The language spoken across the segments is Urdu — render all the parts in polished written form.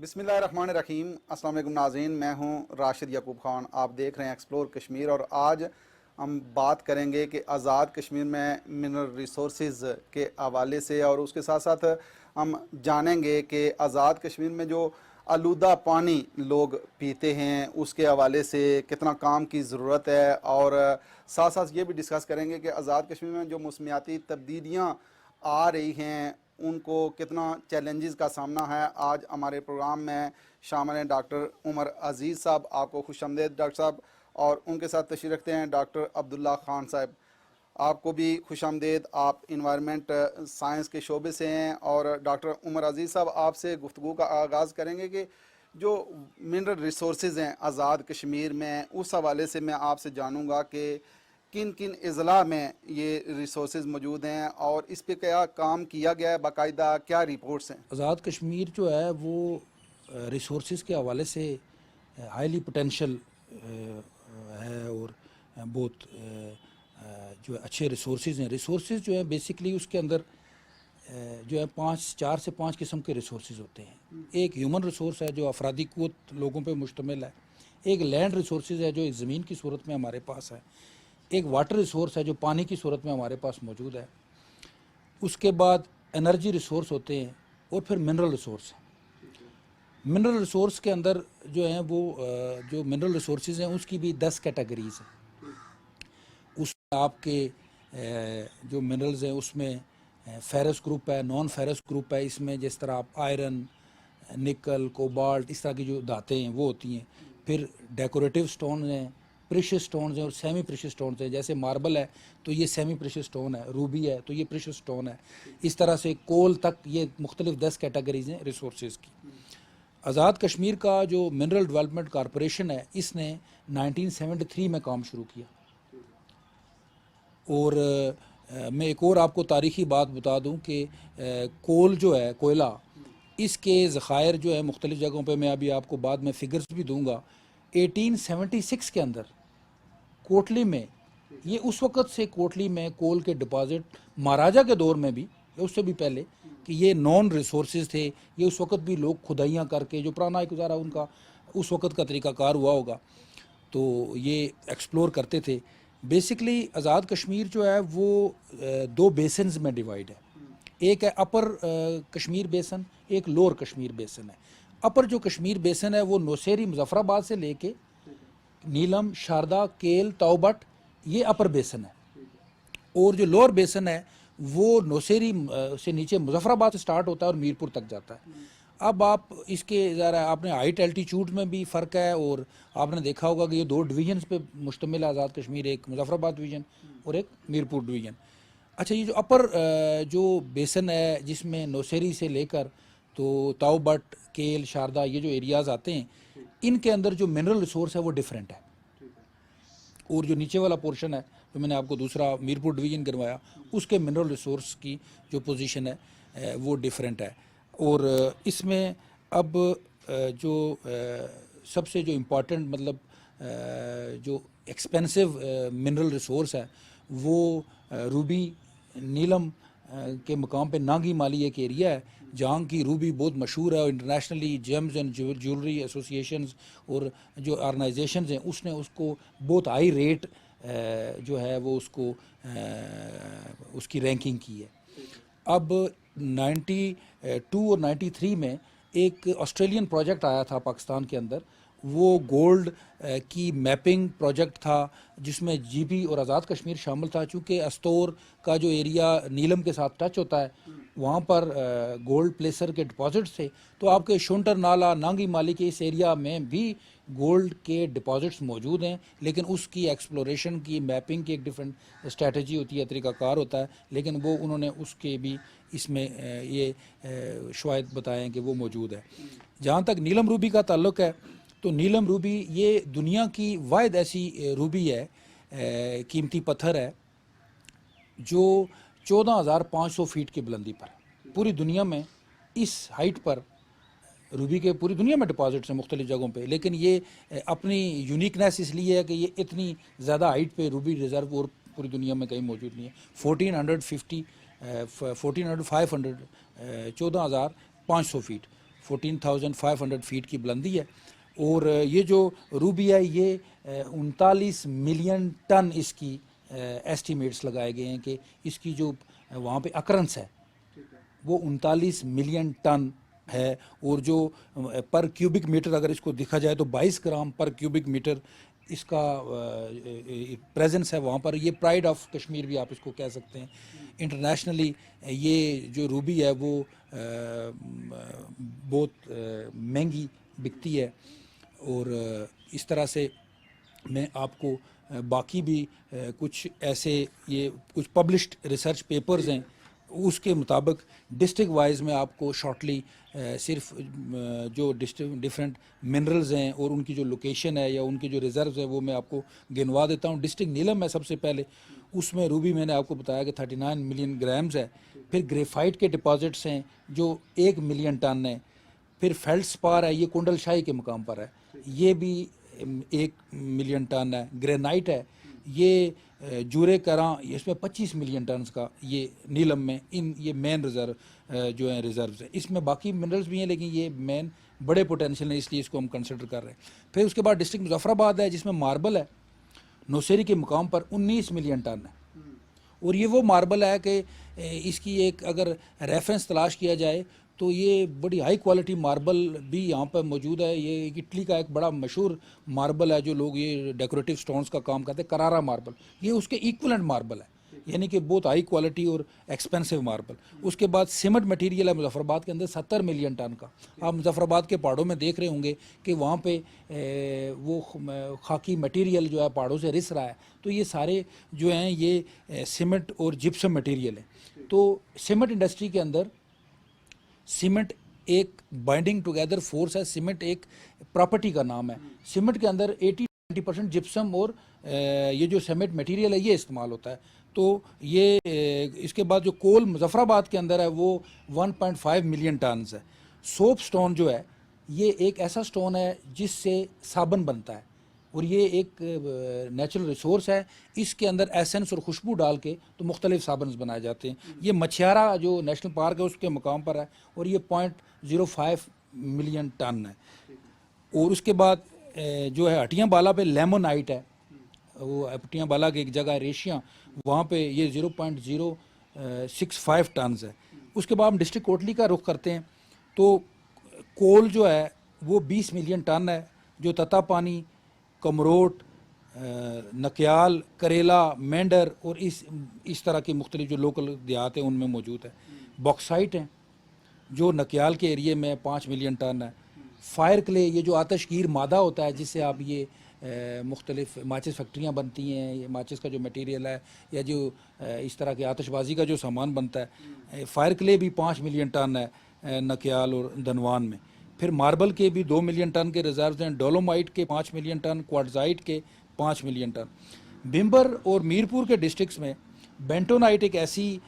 بسم اللہ الرحمن الرحیم۔ السلام علیکم ناظرین، میں ہوں راشد یعقوب خان، آپ دیکھ رہے ہیں ایکسپلور کشمیر، اور آج ہم بات کریں گے کہ آزاد کشمیر میں منرل ریسورسز کے حوالے سے، اور اس کے ساتھ ساتھ ہم جانیں گے کہ آزاد کشمیر میں جو آلودہ پانی لوگ پیتے ہیں اس کے حوالے سے کتنا کام کی ضرورت ہے، اور ساتھ ساتھ یہ بھی ڈسکس کریں گے کہ آزاد کشمیر میں جو موسمیاتی تبدیلیاں آ رہی ہیں ان کو کتنا چیلنجز کا سامنا ہے۔ آج ہمارے پروگرام میں شامل ہیں ڈاکٹر عمر عزیز صاحب، آپ کو خوش آمدید ڈاکٹر صاحب، اور ان کے ساتھ تشریف رکھتے ہیں ڈاکٹر عبداللہ خان صاحب، آپ کو بھی خوش آمدید، آپ انوائرمنٹ سائنس کے شعبے سے ہیں۔ اور ڈاکٹر عمر عزیز صاحب، آپ سے گفتگو کا آغاز کریں گے کہ جو منرل ریسورسز ہیں آزاد کشمیر میں، اس حوالے سے میں آپ سے جانوں گا کہ کن کن اضلاع میں یہ ریسورسز موجود ہیں اور اس پہ کیا کام کیا گیا ہے، باقاعدہ کیا رپورٹس ہیں؟ آزاد کشمیر جو ہے وہ ریسورسز کے حوالے سے ہائیلی پوٹینشیل ہے، اور بہت جو ہے اچھے ریسورسز ہیں۔ ریسورسز جو ہے بیسکلی اس کے اندر جو ہے 4 سے 5 قسم کے ریسورسز ہوتے ہیں۔ ایک ہیومن ریسورس ہے جو افرادی قوت لوگوں پہ مشتمل ہے، ایک لینڈ ریسورسز ہے جو زمین کی صورت میں ہمارے پاس ہے، ایک واٹر ریسورس ہے جو پانی کی صورت میں ہمارے پاس موجود ہے، اس کے بعد انرجی ریسورس ہوتے ہیں، اور پھر منرل ریسورس ہیں۔ منرل ریسورس کے اندر جو ہیں وہ جو منرل ریسورسز ہیں اس کی بھی 10 کیٹیگریز ہیں۔ اس میں آپ کے جو منرلز ہیں اس میں فیرس گروپ ہے، نان فیرس گروپ ہے، اس میں جس طرح آپ آئرن، نکل، کوبالٹ، اس طرح کی جو دھاتیں ہیں وہ ہوتی ہیں۔ پھر ڈیکوریٹو سٹونز ہیں، پریشس سٹونز ہیں، اور سیمی پریشس سٹونز ہیں۔ جیسے ماربل ہے تو یہ سیمی پریشس سٹون ہے، روبی ہے تو یہ پریشس سٹون ہے، اس طرح سے کول تک یہ مختلف 10 کیٹیگریز ہیں ریسورسز کی۔ آزاد کشمیر کا جو منرل ڈیولپمنٹ کارپوریشن ہے اس نے 1973 میں کام شروع کیا، اور میں ایک اور آپ کو تاریخی بات بتا دوں کہ کول جو ہے، کوئلہ، اس کے ذخائر جو ہے مختلف جگہوں پہ، میں ابھی آپ کو بعد میں فگرز بھی دوں گا۔ 1876 کے اندر کوٹلی میں، یہ اس وقت سے کوٹلی میں کول کے ڈپازٹ مہاراجہ کے دور میں بھی، اس سے بھی پہلے، کہ یہ نان ریسورسز تھے، یہ اس وقت بھی لوگ کھدائیاں کر کے، جو پرانا ایک گزارا ان کا اس وقت کا طریقہ کار ہوا ہوگا، تو یہ ایکسپلور کرتے تھے۔ بیسکلی آزاد کشمیر جو ہے وہ 2 بیسنز میں ڈیوائیڈ ہے، ایک ہے اپر کشمیر بیسن، ایک لوور کشمیر بیسن ہے۔ اپر جو کشمیر بیسن ہے وہ نوسیری مظفر آباد سے لے کے نیلم، شاردا، کیل، تاؤبٹ، یہ اپر بیسن ہے، اور جو لوور بیسن ہے وہ نوسیری سے نیچے مظفر آباد سے سٹارٹ ہوتا ہے اور میرپور تک جاتا ہے۔ اب آپ اس کے ذرا آپ نے ہائٹ الٹیچیوڈ میں بھی فرق ہے، اور آپ نے دیکھا ہوگا کہ یہ 2 ڈویژنز پہ مشتمل ہے آزاد کشمیر، ایک مظفر آباد ڈویژن اور ایک میرپور ڈویژن۔ اچھا، یہ جو اپر جو بیسن ہے جس میں نوسیری سے لے کر تو تاؤ بٹ، کیل، شاردا، یہ جو ایریاز آتے ہیں، ان کے اندر جو منرل ریسورس ہے وہ ڈیفرنٹ ہے، اور جو نیچے والا پورشن ہے جو میں نے آپ کو دوسرا میرپور ڈویژن کروایا، اس کے منرل ریسورس کی جو پوزیشن ہے وہ ڈیفرنٹ ہے۔ اور اس میں اب جو سب سے جو امپورٹنٹ مطلب جو ایکسپینسو منرل ریسورس ہے وہ روبی، نیلم کے مقام پہ نانگی مالی ایک ایریا ہے جہاں کی روبی بہت مشہور ہے، اور internationally James and jewellery associations اور جو آرگنائزیشنز ہیں اس نے اس کو بہت ہائی ریٹ جو ہے وہ اس کو اس کی رینکنگ کی ہے۔ اب 92 اور 93 میں ایک آسٹریلین پروجیکٹ آیا تھا پاکستان کے اندر، وہ گولڈ کی میپنگ پروجیکٹ تھا جس میں جی بی اور آزاد کشمیر شامل تھا۔ چونکہ استور کا جو ایریا نیلم کے ساتھ ٹچ ہوتا ہے وہاں پر گولڈ پلیسر کے ڈپازٹس تھے، تو آپ کے شونٹر نالا، نانگی مالی کے اس ایریا میں بھی گولڈ کے ڈپازٹس موجود ہیں، لیکن اس کی ایکسپلوریشن کی، میپنگ کی ایک ڈیفرنٹ اسٹریٹجی ہوتی ہے، طریقہ کار ہوتا ہے، لیکن وہ انہوں نے اس کے بھی اس میں یہ شواہد بتائے ہیں کہ وہ موجود ہے۔ جہاں تک نیلم روبی کا تعلق ہے تو نیلم روبی یہ دنیا کی واحد ایسی روبی ہے، قیمتی پتھر ہے جو 14,500 فیٹ کی بلندی پر ہے۔ پوری دنیا میں اس ہائٹ پر روبی کے پوری دنیا میں ڈپازٹس ہیں مختلف جگہوں پہ، لیکن یہ اپنی یونیکنیس اس لیے ہے کہ یہ اتنی زیادہ ہائٹ پہ روبی ریزرو اور پوری دنیا میں کہیں موجود نہیں ہے۔ 14,500 14,500 فیٹ، 14,500 فیٹ کی بلندی ہے، اور یہ جو روبی ہے یہ 39 ملین ٹن اس کی ایسٹیمیٹس لگائے گئے ہیں کہ اس کی جو وہاں پہ اکرنس ہے وہ 39 ملین ٹن ہے، اور جو پر کیوبک میٹر اگر اس کو دیکھا جائے تو 22 گرام پر کیوبک میٹر اس کا پریزنس ہے وہاں پر۔ یہ پرائڈ آف کشمیر بھی آپ اس کو کہہ سکتے ہیں۔ انٹرنیشنلی یہ جو روبی ہے وہ بہت مہنگی بکتی ہے، اور اس طرح سے میں آپ کو باقی بھی کچھ ایسے یہ کچھ پبلشڈ ریسرچ پیپرز ہیں اس کے مطابق ڈسٹرکٹ وائز میں آپ کو شارٹلی صرف جو ڈفرینٹ منرلز ہیں اور ان کی جو لوکیشن ہے یا ان کی جو ریزروز ہے وہ میں آپ کو گنوا دیتا ہوں۔ ڈسٹرکٹ نیلم ہے سب سے پہلے، اس میں روبی میں نے آپ کو بتایا کہ 39 ملین گرامز ہے۔ پھر گریفائٹ کے ڈپازٹس ہیں جو 1 ملین ٹن ہیں۔ پھر فیلڈ سپار ہے، یہ کنڈل شاہی کے مقام پر ہے، یہ بھی 1 ملین ٹن ہے۔ گرینائٹ ہے، یہ جورے کراں، اس میں 25 ملین ٹنز کا یہ نیلم میں یہ مین ریزرو جو ہیں ریزروز ہیں۔ اس میں باقی منرلز بھی ہیں لیکن یہ مین بڑے پوٹینشیل ہیں، اس لیے اس کو ہم کنسیڈر کر رہے ہیں۔ پھر اس کے بعد ڈسٹرکٹ مظفر آباد ہے جس میں ماربل ہے، نوسیری کے مقام پر 19 ملین ٹن ہے، اور یہ وہ ماربل ہے کہ اس کی ایک اگر ریفرنس تلاش کیا جائے تو یہ بڑی ہائی کوالٹی ماربل بھی یہاں پر موجود ہے۔ یہ اٹلی کا ایک بڑا مشہور ماربل ہے جو لوگ یہ ڈیکوریٹو سٹونز کا کام کرتے ہیں، کرارا ماربل، یہ اس کے ایکولنٹ ماربل ہے، یعنی کہ بہت ہائی کوالٹی اور ایکسپینسو ماربل۔ اس کے بعد سیمنٹ مٹیریل ہے مظفر آباد کے اندر 70 ملین ٹن کا۔ آپ مظفر آباد کے پہاڑوں میں دیکھ رہے ہوں گے کہ وہاں پہ وہ خاکی مٹیریل جو ہے پہاڑوں سے رس رہا ہے، تو یہ سارے جو ہیں یہ سیمنٹ اور جپسم مٹیریل ہیں۔ تو سیمنٹ انڈسٹری کے اندر سیمنٹ ایک بائنڈنگ ٹوگیدر فورس ہے، سیمنٹ ایک پراپرٹی کا نام ہے۔ سیمنٹ کے اندر 80-90% جپسم اور یہ جو سیمنٹ مٹیریل ہے یہ استعمال ہوتا ہے۔ تو یہ اس کے بعد جو کول مظفر آباد کے اندر ہے وہ 1.5 ملین ٹنز ہے۔ سوپ سٹون جو ہے یہ ایک ایسا سٹون ہے جس سے صابن بنتا ہے، اور یہ ایک نیچرل ریسورس ہے۔ اس کے اندر ایسنس اور خوشبو ڈال کے تو مختلف صابنز بنائے جاتے ہیں۔ یہ مچھیارا جو نیشنل پارک ہے اس کے مقام پر ہے، اور یہ 0.05 ملین ٹن ہے۔ اور اس کے بعد جو ہے ہٹیاں بالا پہ لیمونائٹ ہے، وہ ہٹیاں بالا کی ایک جگہ ہے ریشیاں، وہاں پہ یہ 0.065 ٹنز ہے۔ اس کے بعد ہم ڈسٹرکٹ کوٹلی کا رخ کرتے ہیں تو کول جو ہے وہ 20 ملین ٹن ہے، جو تتا پانی، کمروٹ، نکیال، کریلا، مینڈر اور اس طرح کی مختلف جو لوکل دیہات ہیں ان میں موجود ہے۔ باکسائٹ ہیں جو نکیال کے ایریے میں 5 ملین ٹن ہے۔ فائر کلے، یہ جو آتش گیر مادہ ہوتا ہے جس سے آپ یہ مختلف ماچس فیکٹریاں بنتی ہیں، یہ ماچس کا جو میٹیریل ہے یا جو اس طرح کے آتش بازی کا جو سامان بنتا ہے، فائر کلے بھی 5 ملین ٹن ہے نکیال اور دنوان میں۔ پھر ماربل کے بھی 2 ملین ٹن کے ریزروز ہیں، ڈولومائٹ کے 5 ملین ٹن، کوارٹزائٹ کے 5 ملین ٹن۔ بمبر اور میرپور کے ڈسٹرکٹس میں بینٹونائٹ ایک ایسی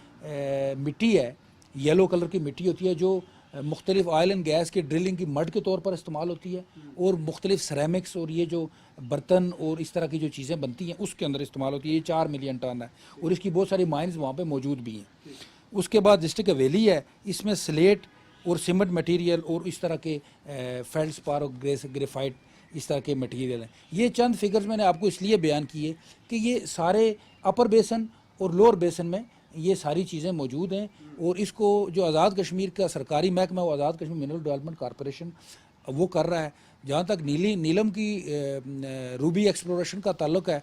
مٹی ہے، یلو کلر کی مٹی ہوتی ہے جو مختلف آئل اینڈ گیس کے ڈرلنگ کی مڈ کے طور پر استعمال ہوتی ہے، اور مختلف سیرامکس اور یہ جو برتن اور اس طرح کی جو چیزیں بنتی ہیں اس کے اندر استعمال ہوتی ہے۔ یہ 4 ملین ٹن ہے، اور اس کی بہت ساری مائنز وہاں پہ موجود بھی ہیں۔ اس کے بعد ڈسٹرکٹ ویلی ہے، اس میں سلیٹ اور سیمنٹ مٹیریل اور اس طرح کے فیلڈ سپار اور گریفائٹ اس طرح کے مٹیریل ہیں۔ یہ چند فگرز میں نے آپ کو اس لیے بیان کیے کہ یہ سارے اپر بیسن اور لوور بیسن میں یہ ساری چیزیں موجود ہیں، اور اس کو جو آزاد کشمیر کا سرکاری محکمہ ہے وہ Azad Kashmir mineral development corporation وہ کر رہا ہے۔ جہاں تک نیلم کی روبی ایکسپلوریشن کا تعلق ہے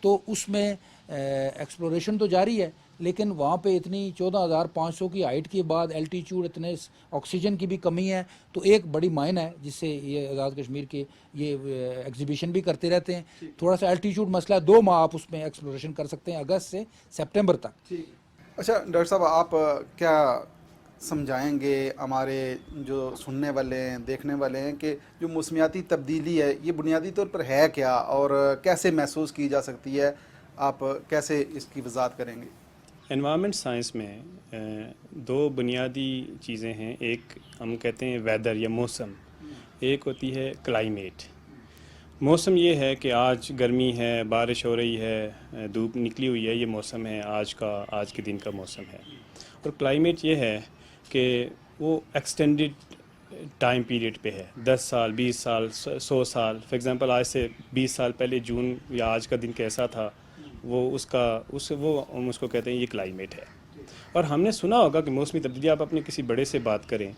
تو اس میں ایکسپلوریشن تو جاری ہے، لیکن وہاں پہ اتنی 14,500 کی ہائٹ کے بعد الٹیچیوڈ اتنے آکسیجن کی بھی کمی ہے، تو ایک بڑی مائن ہے جس سے یہ آزاد کشمیر کے یہ ایگزیبیشن بھی کرتے رہتے ہیں۔ تھوڑا سا الٹیچیوڈ مسئلہ ہے، 2 ماہ آپ اس میں ایکسپلوریشن کر سکتے ہیں، اگست سے سپٹمبر تک۔ اچھا ڈاکٹر صاحب، آپ کیا سمجھائیں گے ہمارے جو سننے والے ہیں، دیکھنے والے ہیں، کہ جو موسمیاتی تبدیلی ہے یہ بنیادی طور پر ہے کیا اور کیسے محسوس کی جا سکتی ہے؟ آپ کیسے اس کی وضاحت کریں گے؟ انوائرمنٹ سائنس میں 2 بنیادی چیزیں ہیں، ایک ہم کہتے ہیں ویدر یا موسم، ایک ہوتی ہے کلائمیٹ۔ موسم یہ ہے کہ آج گرمی ہے، بارش ہو رہی ہے، دھوپ نکلی ہوئی ہے، یہ موسم ہے آج کے دن کا موسم ہے۔ اور کلائمیٹ یہ ہے کہ وہ ایکسٹینڈڈ ٹائم پیریڈ پہ ہے، 10 سال 20 سال 100 سال. فار ایگزامپل آج سے 20 سال پہلے جون یا آج کا دن کیسا تھا، وہ اس کو کہتے ہیں یہ کلائمیٹ ہے. اور ہم نے سنا ہوگا کہ موسمی تبدیلی، آپ اپنے کسی بڑے سے بات کریں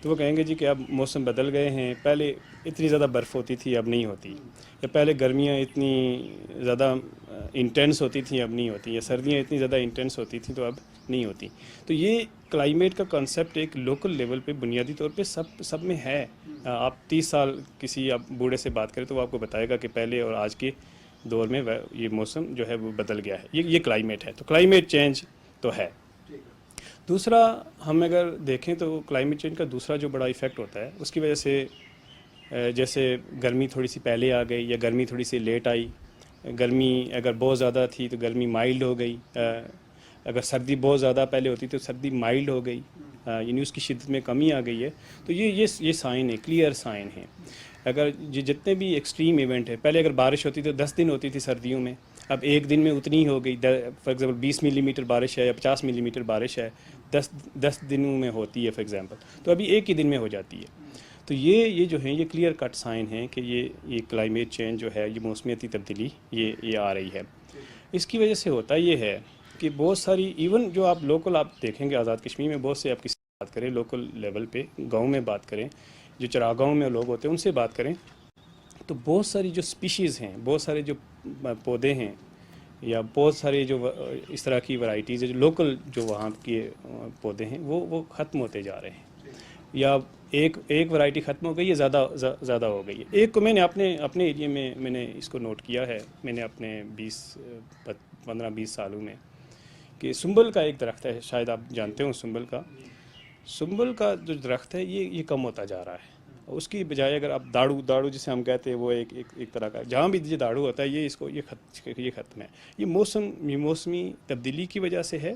تو وہ کہیں گے جی کہ اب موسم بدل گئے ہیں، پہلے اتنی زیادہ برف ہوتی تھی اب نہیں ہوتی، یا پہلے گرمیاں اتنی زیادہ انٹینس ہوتی تھیں اب نہیں ہوتی، یا سردیاں اتنی زیادہ انٹینس ہوتی تھیں تو اب نہیں ہوتی. تو یہ کلائمیٹ کا کانسیپٹ ایک لوکل لیول پہ بنیادی طور پہ سب میں ہے. آپ 30 سال کسی آپ بوڑھے سے بات کریں تو وہ آپ کو بتائے گا کہ پہلے اور آج کے دور میں یہ موسم جو ہے وہ بدل گیا ہے. یہ کلائمیٹ ہے. تو کلائمیٹ چینج تو ہے. دوسرا ہم اگر دیکھیں تو کلائمیٹ چینج کا دوسرا جو بڑا ایفیکٹ ہوتا ہے اس کی وجہ سے جیسے گرمی تھوڑی سی پہلے آ گئی یا گرمی تھوڑی سی لیٹ آئی، گرمی اگر بہت زیادہ تھی تو گرمی مائلڈ ہو گئی، اگر سردی بہت زیادہ پہلے ہوتی تو سردی مائلڈ ہو گئی، یعنی اس کی شدت میں کمی آ گئی ہے. تو یہ سائن ہے، کلیئر سائن ہے. اگر جتنے بھی ایکسٹریم ایونٹ ہے، پہلے اگر بارش ہوتی تو 10 دن ہوتی تھی سردیوں میں، اب ایک دن میں اتنی ہو گئی. فار ایگزامپل 20 ملی میٹر بارش ہے یا 50 ملی میٹر بارش ہے، 10 دنوں میں ہوتی ہے فار ایگزامپل، تو ابھی ایک ہی دن میں ہو جاتی ہے. تو یہ جو ہیں یہ کلیئر کٹ سائن ہیں کہ یہ کلائمیٹ چینج جو ہے، یہ موسمیاتی تبدیلی یہ آ رہی ہے. اس کی وجہ سے ہوتا یہ ہے کہ بہت ساری ایون جو آپ لوکل آپ دیکھیں گے آزاد کشمیر میں، بہت سے آپ کسی سے بات کریں لوکل لیول پہ، گاؤں میں بات کریں، جو چراگاہوں میں لوگ ہوتے ہیں ان سے بات کریں، تو بہت ساری جو سپیشیز ہیں، بہت سارے جو پودے ہیں یا بہت سارے جو اس طرح کی ورائٹیز ہیں جو لوکل جو وہاں کے پودے ہیں وہ ختم ہوتے جا رہے ہیں. یا ایک ورائٹی ختم ہو گئی ہے، زیادہ ہو گئی ہے. ایک کو میں نے اپنے ایریے میں نے اس کو نوٹ کیا ہے، میں نے اپنے 15-20 سالوں میں، کہ سنبل کا ایک درخت ہے، شاید آپ جانتے ہوں سنبل کا جو درخت ہے یہ کم ہوتا جا رہا ہے. اس کی بجائے اگر آپ داڑو جسے ہم کہتے ہیں، وہ ایک طرح کا، جہاں بھی یہ داڑو ہوتا ہے یہ ختم ہے. یہ موسمی تبدیلی کی وجہ سے ہے،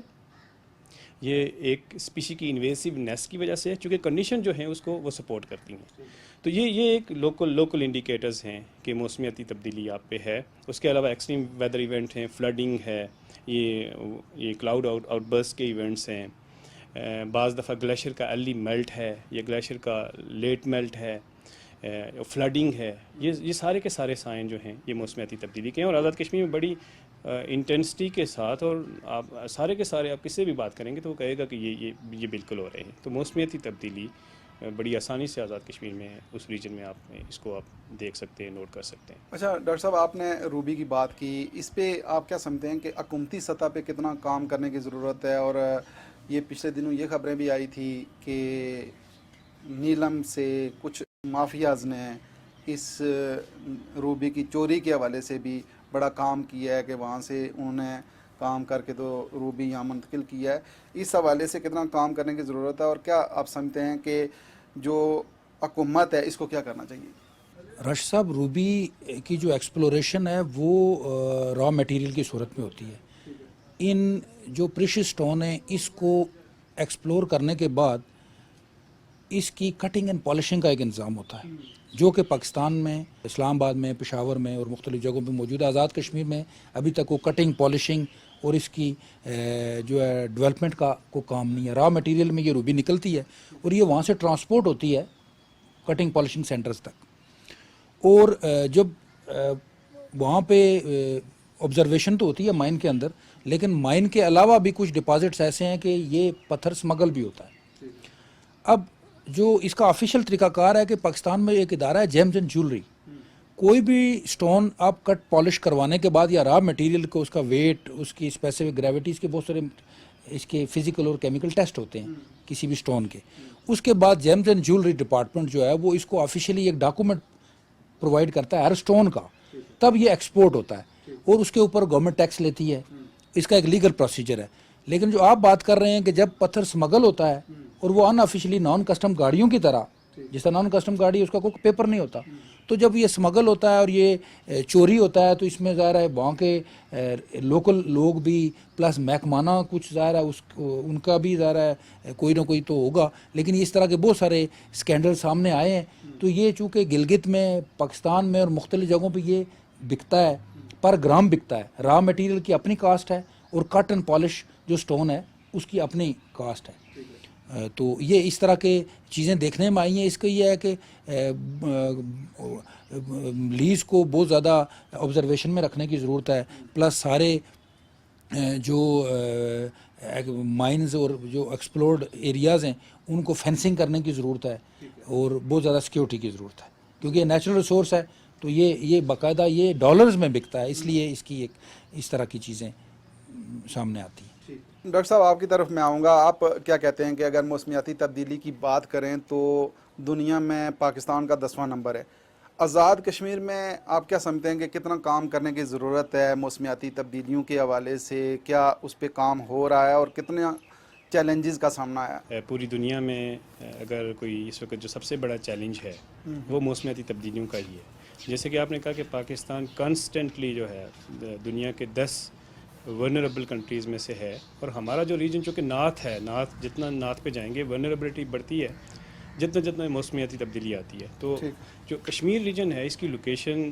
یہ ایک اسپیشی کی انویسونیس کی وجہ سے ہے، چونکہ کنڈیشن جو ہیں اس کو وہ سپورٹ کرتی ہیں. تو یہ ایک لوکل انڈیکیٹرز ہیں کہ موسمیاتی تبدیلی آپ پہ ہے. اس کے علاوہ ایکسٹریم ویدر ایونٹ ہیں، فلڈنگ ہے، یہ کلاؤڈ آؤٹ برسٹ کے ایونٹس ہیں. بعض دفعہ گلیشیئر کا ارلی میلٹ ہے یا گلیشیئر کا لیٹ میلٹ ہے، فلڈنگ ہے. یہ سارے کے سارے سائن جو ہیں یہ موسمیاتی تبدیلی کے ہیں. اور آزاد کشمیر میں بڑی انٹینسٹی کے ساتھ، اور آپ سارے کے سارے آپ کس سے بھی بات کریں گے تو وہ کہے گا کہ یہ بالکل ہو رہے ہیں. تو موسمیاتی تبدیلی بڑی آسانی سے آزاد کشمیر میں اس ریجن میں اس کو آپ دیکھ سکتے ہیں، نوٹ کر سکتے ہیں. اچھا ڈاکٹر صاحب، آپ نے روبی کی بات کی، اس پہ آپ کیا سمجھتے ہیں کہ حکومتی سطح پہ کتنا کام کرنے کی ضرورت ہے؟ اور یہ پچھلے دنوں یہ خبریں بھی آئی تھی کہ نیلم سے کچھ مافیاز نے اس روبی کی چوری کے حوالے سے بھی بڑا کام کیا ہے، کہ وہاں سے انہوں نے کام کر کے تو روبی یہاں منتقل کیا ہے. اس حوالے سے کتنا کام کرنے کی ضرورت ہے، اور کیا آپ سمجھتے ہیں کہ جو حکومت ہے اس کو کیا کرنا چاہیے؟ رشید صاحب، روبی کی جو ایکسپلوریشن ہے وہ را میٹیریل کی صورت میں ہوتی ہے. ان جو پریشس سٹون ہیں اس کو ایکسپلور کرنے کے بعد اس کی کٹنگ اینڈ پالشنگ کا ایک انتظام ہوتا ہے، جو کہ پاکستان میں، اسلام آباد میں، پشاور میں اور مختلف جگہوں پہ موجود ہے. آزاد کشمیر میں ابھی تک وہ کٹنگ، پالشنگ اور اس کی جو ہے ڈیولپمنٹ کا کوئی کام نہیں ہے. را میٹیریل میں یہ روبی نکلتی ہے اور یہ وہاں سے ٹرانسپورٹ ہوتی ہے کٹنگ پالشنگ سینٹرز تک. اور جب وہاں پہ آبزرویشن تو ہوتی ہے مائن کے اندر، لیکن مائن کے علاوہ بھی کچھ ڈپازٹس ایسے ہیں کہ یہ پتھر سمگل بھی ہوتا ہے. اب جو اس کا آفیشیل طریقہ کار ہے کہ پاکستان میں ایک ادارہ ہے جیمز اینڈ جولری. کوئی بھی سٹون آپ کٹ پالش کروانے کے بعد یا را مٹیریل کو، اس کا ویٹ، اس کی اسپیسیفک گریوٹی، اس کے بہت سارے اس کے فزیکل اور کیمیکل ٹیسٹ ہوتے ہیں کسی بھی سٹون کے. اس کے بعد جیمز اینڈ جولری ڈپارٹمنٹ جو ہے وہ اس کو آفیشیلی ایک ڈاکومنٹ پرووائڈ کرتا ہے ہر سٹون کا، تب یہ ایکسپورٹ ہوتا ہے اور اس کے اوپر گورنمنٹ ٹیکس لیتی ہے. اس کا ایک لیگل پروسیجر ہے. لیکن جو آپ بات کر رہے ہیں کہ جب پتھر سمگل ہوتا ہے اور وہ ان آفیشلی نان کسٹم گاڑیوں کی طرح، جس طرح نان کسٹم گاڑی اس کا کوئی پیپر نہیں ہوتا، تو جب یہ سمگل ہوتا ہے اور یہ چوری ہوتا ہے تو اس میں ظاہر ہے وہاں کے لوکل لوگ بھی پلس محکمانہ کچھ ظاہر ہے ان کا بھی ظاہر ہے کوئی نہ کوئی تو ہوگا. لیکن اس طرح کے بہت سارے اسکینڈل سامنے آئے ہیں. تو یہ چونکہ گلگت میں، پاکستان میں اور مختلف جگہوں پہ یہ بکتا ہے، پر گرام بکتا ہے. را مٹیریل کی اپنی کاسٹ ہے اور کٹ اینڈ پالش جو سٹون ہے اس کی اپنی کاسٹ ہے. تو یہ اس طرح کے چیزیں دیکھنے میں آئی ہیں. اس کا یہ ہے کہ لیز کو بہت زیادہ آبزرویشن میں رکھنے کی ضرورت ہے, پلس سارے جو مائنز اور جو ایکسپلورڈ ایریاز ہیں ان کو فینسنگ کرنے کی ضرورت ہے, اور بہت زیادہ سیکیورٹی کی ضرورت ہے, کیونکہ یہ نیچرل ریسورس ہے. تو یہ باقاعدہ یہ ڈالرز میں بکتا ہے, اس لیے اس کی ایک اس طرح کی چیزیں سامنے آتی ہیں. ڈاکٹر صاحب آپ کی طرف میں آؤں گا. آپ کیا کہتے ہیں کہ اگر موسمیاتی تبدیلی کی بات کریں تو دنیا میں پاکستان کا 10واں نمبر ہے. آزاد کشمیر میں آپ کیا سمجھتے ہیں کہ کتنا کام کرنے کی ضرورت ہے موسمیاتی تبدیلیوں کے حوالے سے؟ کیا اس پہ کام ہو رہا ہے اور کتنے چیلنجز کا سامنا آیا؟ پوری دنیا میں اگر کوئی اس وقت جو سب سے بڑا چیلنج ہے وہ موسمیاتی تبدیلیوں کا ہی ہے. جیسے کہ آپ نے کہا کہ پاکستان کانسٹنٹلی جو ہے دنیا کے 10 ورنریبل کنٹریز میں سے ہے, اور ہمارا جو ریجن چونکہ نارتھ ہے, جتنا نارتھ پہ جائیں گے ورنریبلٹی بڑھتی ہے جتنا موسمیاتی تبدیلی آتی ہے. تو جو کشمیر ریجن ہے اس کی لوکیشن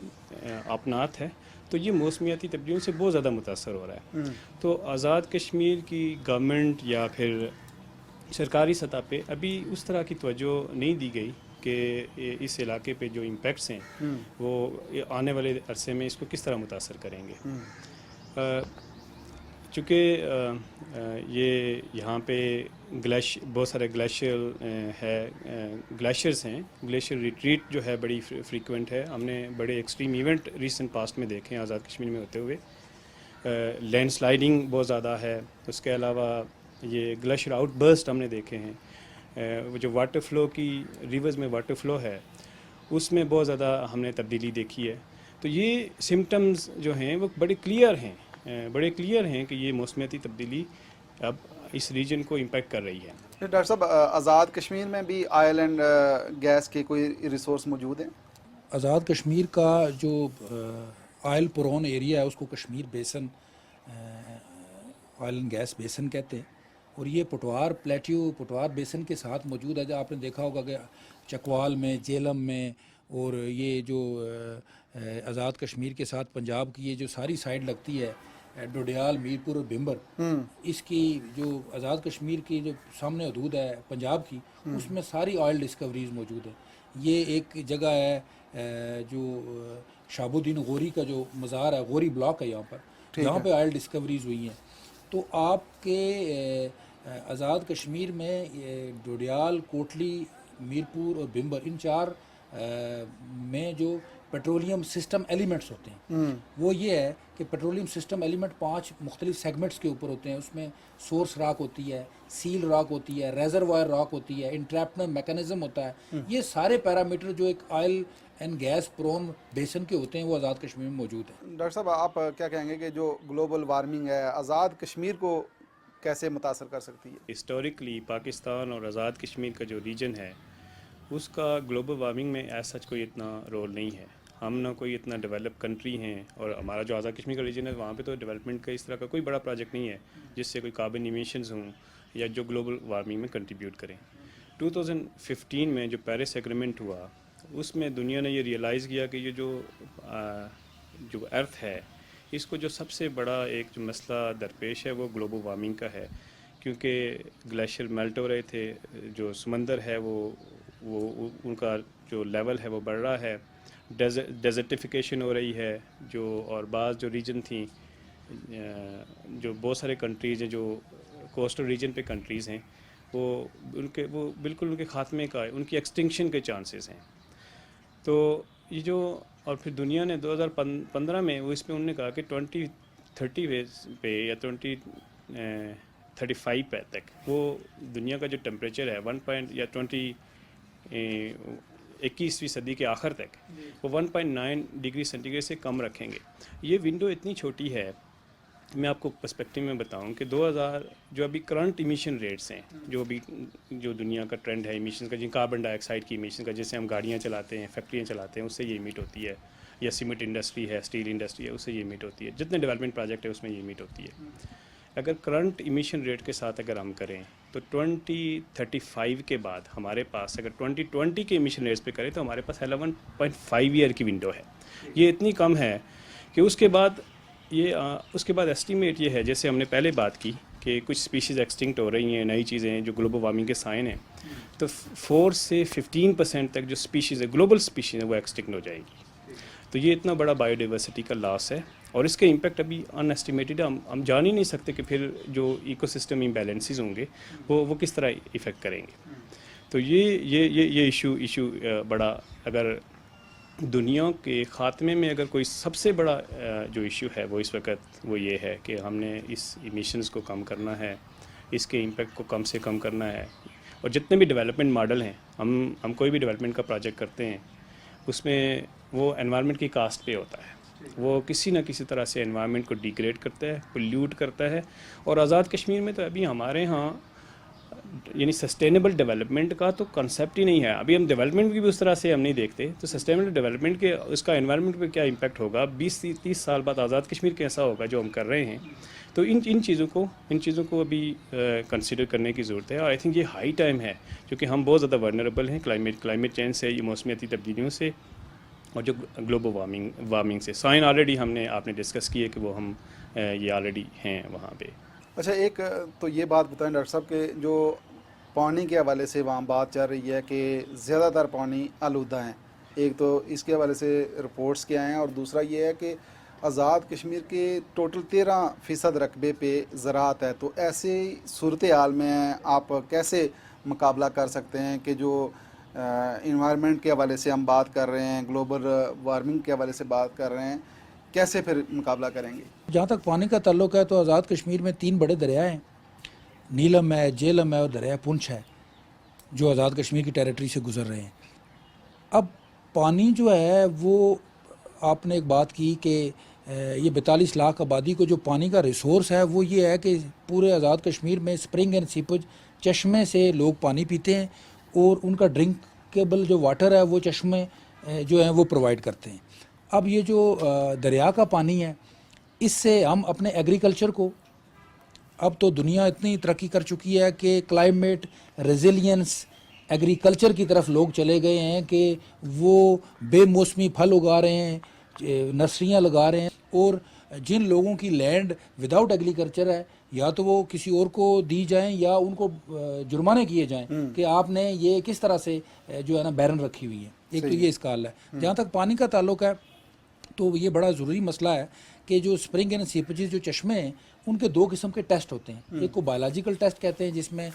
آپ نارتھ ہے, تو یہ موسمیاتی تبدیلیوں سے بہت زیادہ متاثر ہو رہا ہے. تو آزاد کشمیر کی گورنمنٹ یا پھر سرکاری سطح پہ ابھی اس طرح کی توجہ نہیں دی گئی کہ اس علاقے پہ جو امپیکٹس ہیں وہ آنے والے عرصے میں اس کو کس طرح متاثر کریں گے. چونکہ یہ یہاں پہ بہت سارے گلیشیئرز ہیں, گلیشیئر ریٹریٹ جو ہے بڑی فریکوینٹ ہے. ہم نے بڑے ایکسٹریم ایونٹ ریسنٹ پاسٹ میں دیکھے ہیں آزاد کشمیر میں ہوتے ہوئے. لینڈ سلائڈنگ بہت زیادہ ہے. اس کے علاوہ یہ گلیشیئر آؤٹ برسٹ ہم نے دیکھے ہیں. جو واٹر فلو کی ریورز میں واٹر فلو ہے اس میں بہت زیادہ ہم نے تبدیلی دیکھی ہے. تو یہ سمٹمز جو ہیں وہ بڑے کلیئر ہیں کہ یہ موسمیاتی تبدیلی اب اس ریجن کو امپیکٹ کر رہی ہے. ڈاکٹر صاحب آزاد کشمیر میں بھی آئل اینڈ گیس کے کوئی ریسورس موجود ہیں؟ آزاد کشمیر کا جو آئل پرون ایریا ہے اس کو کشمیر بیسن آئل اینڈ گیس بیسن کہتے ہیں, اور یہ پٹوار بیسن کے ساتھ موجود ہے. جو آپ نے دیکھا ہوگا کہ چکوال میں, جیلم میں, اور یہ جو آزاد کشمیر کے ساتھ پنجاب کی یہ جو ساری سائڈ لگتی ہے ڈوڈیال, میرپور اور بھمبر, اس کی جو آزاد کشمیر کی جو سامنے حدود ہے پنجاب کی, اس میں ساری آئل ڈسکوریز موجود ہیں. یہ ایک جگہ ہے جو شہاب الدین غوری کا جو مزار ہے, غوری بلاک ہے یہاں پر, جہاں پہ آئل ڈسکوریز ہوئی ہیں. تو آپ کے آزاد کشمیر میں ڈوڈیال, کوٹلی, میرپور اور بھمبر, ان 4 میں جو پیٹرولیم سسٹم ایلیمنٹس ہوتے ہیں وہ یہ ہے کہ پیٹرولیم سسٹم ایلیمنٹ 5 مختلف سیگمنٹس کے اوپر ہوتے ہیں. اس میں سورس راک ہوتی ہے, سیل راک ہوتی ہے, ریزروائر راک ہوتی ہے, انٹریپمنٹ میکانزم ہوتا ہے. یہ سارے پیرامیٹر جو ایک آئل اینڈ گیس پرون بیسن کے ہوتے ہیں وہ آزاد کشمیر میں موجود ہیں. ڈاکٹر صاحب آپ کیا کہیں گے کہ جو گلوبل وارمنگ ہے آزاد کشمیر کو کیسے متاثر کر سکتی ہے؟ ہسٹوریکلی پاکستان اور آزاد کشمیر کا جو ریجن ہے اس کا گلوبل وارمنگ میں ایز سچ کوئی اتنا رول نہیں ہے. ہم نہ کوئی اتنا ڈیولپ کنٹری ہیں, اور ہمارا جو آزاد کشمیر کا ریجن ہے وہاں پہ تو ڈیولپمنٹ کا اس طرح کا کوئی بڑا پروجیکٹ نہیں ہے جس سے کوئی کاربن ایمیشنز ہوں یا جو گلوبل وارمنگ میں کنٹریبیوٹ کریں. 2015 میں جو پیرس ایگریمنٹ ہوا اس میں دنیا نے یہ ریئلائز کیا کہ یہ جو ارتھ ہے اس کو جو سب سے بڑا ایک جو مسئلہ درپیش ہے وہ گلوبل وارمنگ کا ہے, کیونکہ گلیشیئر میلٹ ہو رہے تھے, جو سمندر ہے وہ ان کا جو لیول ہے وہ بڑھ رہا ہے, ڈیزرٹیفیکیشن ہو رہی ہے, اور بعض جو ریجن تھیں جو بہت سارے کنٹریز ہیں جو کوسٹل ریجن پہ کنٹریز ہیں وہ بالکل ان کے خاتمے کا, ان کی ایکسٹنکشن کے چانسز ہیں. تو یہ اور پھر دنیا نے 2015 میں وہ اس پہ انہوں نے کہا کہ 2030 پہ یا 2035 پہ تک وہ دنیا کا جو ٹمپریچر ہے 21ویں صدی کے آخر تک وہ 1.9 ڈگری سینٹی گریڈ سے کم رکھیں گے. یہ ونڈو اتنی چھوٹی ہے, میں آپ کو پرسپیکٹیو میں بتاؤں کہ 2000 جو ابھی کرنٹ ایمیشن ریٹس ہیں جو دنیا کا ٹرینڈ ہے ایمیشن کا, جن کاربن ڈائی آکسائڈ کی ایمیشن کا, جیسے ہم گاڑیاں چلاتے ہیں, فیکٹریاں چلاتے ہیں, اس سے یہ ایمٹ ہوتی ہے, یا سیمنٹ انڈسٹری ہے, اسٹیل انڈسٹری ہے, اس سے یہ ایمٹ ہوتی ہے, جتنے ڈیولپمنٹ پروجیکٹ ہے اس میں یہ ایمٹ ہوتی ہے. اگر کرنٹ ایمیشن ریٹ کے ساتھ اگر ہم کریں تو 2035 کے بعد ہمارے پاس اگر 2020 کے ایمیشن ریٹس پہ کریں تو ہمارے پاس 11.5 ایئر کی ونڈو ہے. یہ اتنی کم ہے کہ اس کے بعد ایسٹیمیٹ یہ ہے, جیسے ہم نے پہلے بات کی کہ کچھ اسپیشیز ایکسٹنکٹ ہو رہی ہیں, نئی چیزیں ہیں جو گلوبل وارمنگ کے سائن ہیں, تو 4 سے 15% تک جو اسپیشیز ہے گلوبل اسپیشیز ہیں وہ ایکسٹنکٹ ہو جائے گی. تو یہ اتنا بڑا بایو ڈائیورسٹی کا لاس ہے, اور اس کے امپیکٹ ابھی ان ایسٹیمیٹڈ ہے. ہم جان ہی نہیں سکتے کہ پھر جو ایکو سسٹم امبیلنسز ہوں گے وہ کس طرح افیکٹ کریں گے. تو یہ ایشو بڑا, اگر دنیا کے خاتمے میں اگر کوئی سب سے بڑا جو ایشو ہے وہ اس وقت وہ یہ ہے کہ ہم نے اس ایمیشنز کو کم کرنا ہے, اس کے امپیکٹ کو کم سے کم کرنا ہے. اور جتنے بھی ڈیولپمنٹ ماڈل ہیں, ہم کوئی بھی ڈیولپمنٹ کا پروجیکٹ کرتے ہیں اس میں وہ انوائرمنٹ کی کاسٹ پہ ہوتا ہے, وہ کسی نہ کسی طرح سے انوائرمنٹ کو ڈیگریڈ کرتا ہے, پولیوٹ کرتا ہے. اور آزاد کشمیر میں تو ابھی ہمارے ہاں یعنی سسٹینیبل ڈیولپمنٹ کا تو کنسیپٹ ہی نہیں ہے. ابھی ہم ڈیولپمنٹ کی بھی اس طرح سے ہم نہیں دیکھتے, تو سسٹینیبل ڈیولپمنٹ کے اس کا انوائرمنٹ پہ کیا امپیکٹ ہوگا 20-30 سال بعد آزاد کشمیر کیسا ہوگا جو ہم کر رہے ہیں. تو ان چیزوں کو ابھی کنسیڈر کرنے کی ضرورت ہے. اور آئی تھنک یہ ہائی ٹائم ہے کیونکہ ہم بہت زیادہ ورنریبل ہیں کلائمیٹ چینج سے, یہ موسمیاتی تبدیلیوں سے, اور جو گلوبل وارمنگ سے. سائن آلریڈی آپ نے ڈسکس کی ہے کہ وہ ہم یہ آلریڈی ہیں وہاں پہ. اچھا ایک تو یہ بات بتائیں ڈاکٹر صاحب کہ جو پانی کے حوالے سے وہاں بات چل رہی ہے کہ زیادہ تر پانی آلودہ ہیں, ایک تو اس کے حوالے سے رپورٹس کے آئے ہیں, اور دوسرا یہ ہے کہ آزاد کشمیر کے ٹوٹل 13% رقبے پہ زراعت ہے. تو ایسے صورتحال میں آپ کیسے مقابلہ کر سکتے ہیں کہ جو انوائرمنٹ کے حوالے سے ہم بات کر رہے ہیں, گلوبل وارمنگ کے حوالے سے بات کر رہے ہیں, کیسے پھر مقابلہ کریں گے؟ جہاں تک پانی کا تعلق ہے تو آزاد کشمیر میں 3 بڑے دریا ہیں, نیلم ہے, جہلم ہے اور دریا پونچھ ہے, جو آزاد کشمیر کی ٹیریٹری سے گزر رہے ہیں. اب پانی جو ہے وہ آپ نے ایک بات کی کہ یہ 42 لاکھ آبادی کو جو پانی کا ریسورس ہے وہ یہ ہے کہ پورے آزاد کشمیر میں سپرنگ اینڈ سیپج چشمے سے لوگ پانی پیتے ہیں, اور ان کا ڈرنکیبل جو واٹر ہے وہ چشمے جو ہیں وہ پرووائڈ کرتے ہیں. اب یہ جو دریا کا پانی ہے اس سے ہم اپنے ایگریکلچر کو, اب تو دنیا اتنی ترقی کر چکی ہے کہ کلائمیٹ ریزیلینس ایگریکلچر کی طرف لوگ چلے گئے ہیں کہ وہ بے موسمی پھل اگا رہے ہیں, نرسریاں لگا رہے ہیں. اور جن لوگوں کی لینڈ وداؤٹ ایگریکلچر ہے یا تو وہ کسی اور کو دی جائیں یا ان کو جرمانے کیے جائیں کہ آپ نے یہ کس طرح سے جو ہے نا بیرن رکھی ہوئی ہے. ایک تو یہ اس کا حل ہے. جہاں تک پانی کا تعلق ہے تو یہ بڑا ضروری مسئلہ ہے کہ جو سپرنگ اینڈ سیپیجز جو چشمے ہیں ان کے 2 قسم کے ٹیسٹ ہوتے ہیں. ایک کو بایولوجیکل ٹیسٹ کہتے ہیں جس میں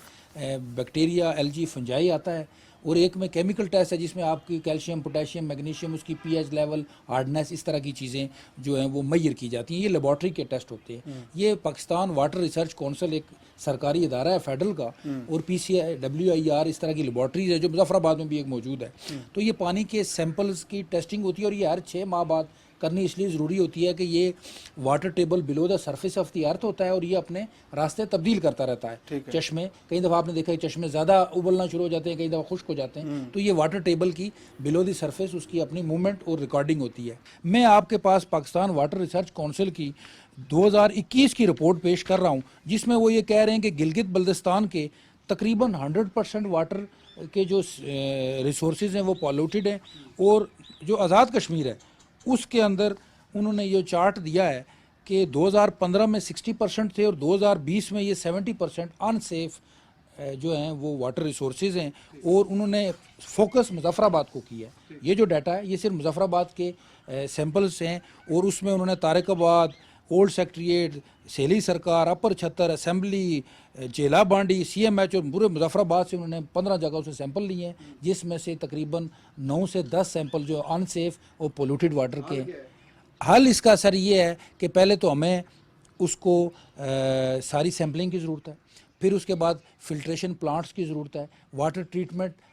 بیکٹیریا, الجی, فنجائی آتا ہے, اور ایک میں کیمیکل ٹیسٹ ہے جس میں آپ کی کیلشیم, پوٹیشیم, میگنیشیم, اس کی پی ایچ لیول, ہارڈنیس, اس طرح کی چیزیں جو ہیں وہ میئر کی جاتی ہیں. یہ لیبارٹری کے ٹیسٹ ہوتے ہیں. یہ پاکستان واٹر ریسرچ کونسل ایک سرکاری ادارہ ہے فیڈرل کا, اور PCI, WIR اس طرح کی لیبارٹریز ہے جو مظفر آباد میں بھی ایک موجود ہے. تو یہ پانی کے سیمپلز کی ٹیسٹنگ ہوتی ہے, اور یہ ہر 6 ماہ بعد کرنی اس لیے ضروری ہوتی ہے کہ یہ water table below the surface of the earth ہوتا ہے, اور یہ اپنے راستے تبدیل کرتا رہتا ہے. چشمے کئی دفعہ آپ نے دیکھا ہے چشمے زیادہ ابلنا شروع ہو جاتے ہیں, کئی دفعہ خشک ہو جاتے ہیں. تو یہ واٹر ٹیبل کی بلو دی سرفیس اس کی اپنی موومنٹ اور ریکارڈنگ ہوتی ہے. میں آپ کے پاس پاکستان واٹر ریسرچ کونسل کی 2021 کی رپورٹ پیش کر رہا ہوں جس میں وہ یہ کہہ رہے ہیں کہ گلگت بلتستان کے تقریباً 100% واٹر کے جو ریسورسز ہیں وہ پالوٹیڈ ہیں, اور جو آزاد کشمیر ہے اس کے اندر انہوں نے یہ چارٹ دیا ہے کہ 2015 میں 60% تھے اور 2020 میں یہ 70% ان سیف جو ہیں وہ واٹر ریسورسز ہیں, اور انہوں نے فوکس مظفر آباد کو کیا ہے. یہ جو ڈیٹا ہے یہ صرف مظفر آباد کے سیمپلز ہیں, اور اس میں انہوں نے طارق آباد, اولڈ سیکٹریٹ, سیلی سرکار, اپر چھتر, اسمبلی, چیلا بانڈی, CMH اور پورے مظفر آباد سے انہوں نے 15 جگہوں سے سیمپل لیے ہیں, جس میں سے تقریباً 9 سے 10 سیمپل جو ان سیف اور پولوٹیڈ واٹر کے ہیں. حل اس کا اثر یہ ہے کہ پہلے تو ہمیں اس کو ساری سیمپلنگ کی ضرورت ہے, پھر اس کے بعد فلٹریشن پلانٹس کی ضرورت ہے, واٹر ٹریٹمنٹ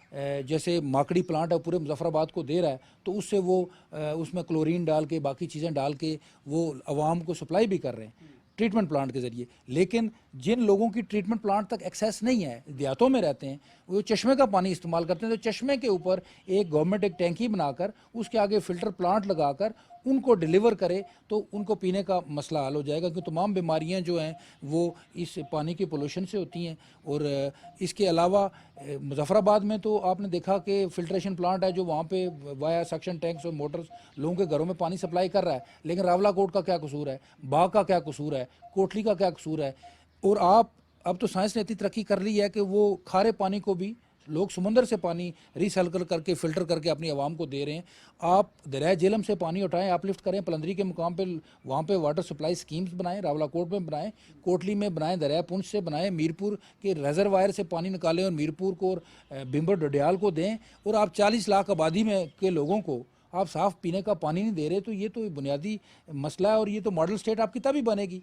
جیسے ماکڑی پلانٹ ہے پورے مظفر آباد کو دے رہا ہے تو اس سے وہ اس میں کلورین ڈال کے باقی چیزیں ڈال کے وہ عوام کو سپلائی بھی کر رہے ہیں ٹریٹمنٹ پلانٹ کے ذریعے. لیکن جن لوگوں کی ٹریٹمنٹ پلانٹ تک ایکسیس نہیں ہے, دیہاتوں میں رہتے ہیں, وہ چشمے کا پانی استعمال کرتے ہیں, تو چشمے کے اوپر ایک گورنمنٹ ایک ٹینکی بنا کر اس کے آگے فلٹر پلانٹ لگا کر ان کو ڈیلیور کرے تو ان کو پینے کا مسئلہ حل ہو جائے گا, کیونکہ تمام بیماریاں جو ہیں وہ اس پانی کے پولوشن سے ہوتی ہیں. اور اس کے علاوہ مظفر آباد میں تو آپ نے دیکھا کہ فلٹریشن پلانٹ ہے جو وہاں پہ وایا سکشن ٹینکس اور موٹرز لوگوں کے گھروں میں پانی سپلائی کر رہا ہے, لیکن راولہ کوٹ کا کیا قصور ہے, باغ کا کیا قصور ہے, کوٹلی کا کیا قصور ہے, اور آپ اب تو سائنس نے اتنی ترقی کر لی ہے کہ وہ کھارے پانی کو بھی لوگ سمندر سے پانی ریسائیکل کر کے فلٹر کر کے اپنی عوام کو دے رہے ہیں. آپ دریائے جہلم سے پانی اٹھائیں, آپ لفٹ کریں پلندری کے مقام پہ, وہاں پہ واٹر سپلائی سکیمز بنائیں, راولہ کوٹ میں بنائیں, کوٹلی میں بنائیں, دریائے پونچھ سے بنائیں, میرپور کے ریزروائر سے پانی نکالیں اور میرپور کو اور بمبر ڈڈیال کو دیں. اور آپ 40 لاکھ آبادی میں کے لوگوں کو آپ صاف پینے کا پانی نہیں دے رہے, تو یہ تو بنیادی مسئلہ ہے. اور یہ تو ماڈل اسٹیٹ آپ کی تبھی بنے گی.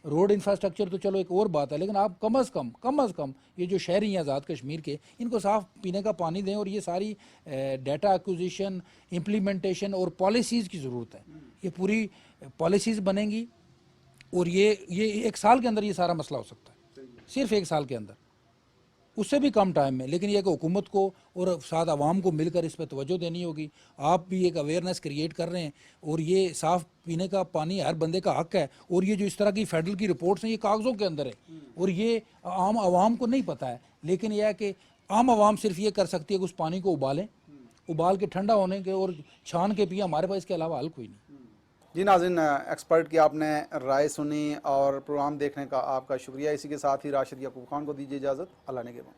روڈ انفراسٹرکچر تو چلو ایک اور بات ہے, لیکن آپ کم از کم یہ جو شہری ہیں آزاد کشمیر کے, ان کو صاف پینے کا پانی دیں. اور یہ ساری ڈیٹا ایکوزیشن, امپلیمنٹیشن اور پالیسیز کی ضرورت ہے. یہ پوری پالیسیز بنیں گی اور یہ 1 سال کے اندر یہ سارا مسئلہ ہو سکتا ہے, صرف 1 سال کے اندر, اس سے بھی کم ٹائم میں. لیکن یہ کہ حکومت کو اور ساتھ عوام کو مل کر اس پہ توجہ دینی ہوگی. آپ بھی ایک اویئرنیس کریٹ کر رہے ہیں, اور یہ صاف پینے کا پانی ہر بندے کا حق ہے. اور یہ جو اس طرح کی فیڈرل کی رپورٹس ہیں یہ کاغذوں کے اندر ہے, اور یہ عام عوام کو نہیں پتہ ہے. لیکن یہ ہے کہ عام عوام صرف یہ کر سکتی ہے کہ اس پانی کو ابال کے ٹھنڈا ہونے کے اور چھان کے پیا. ہمارے پاس اس کے علاوہ حل کوئی نہیں. جی ناظرین, ایکسپرٹ کی آپ نے رائے سنی اور پروگرام دیکھنے کا آپ کا شکریہ. اسی کے ساتھ ہی راشد یعقوب خان کو دیجیے اجازت. اللہ نگہبان.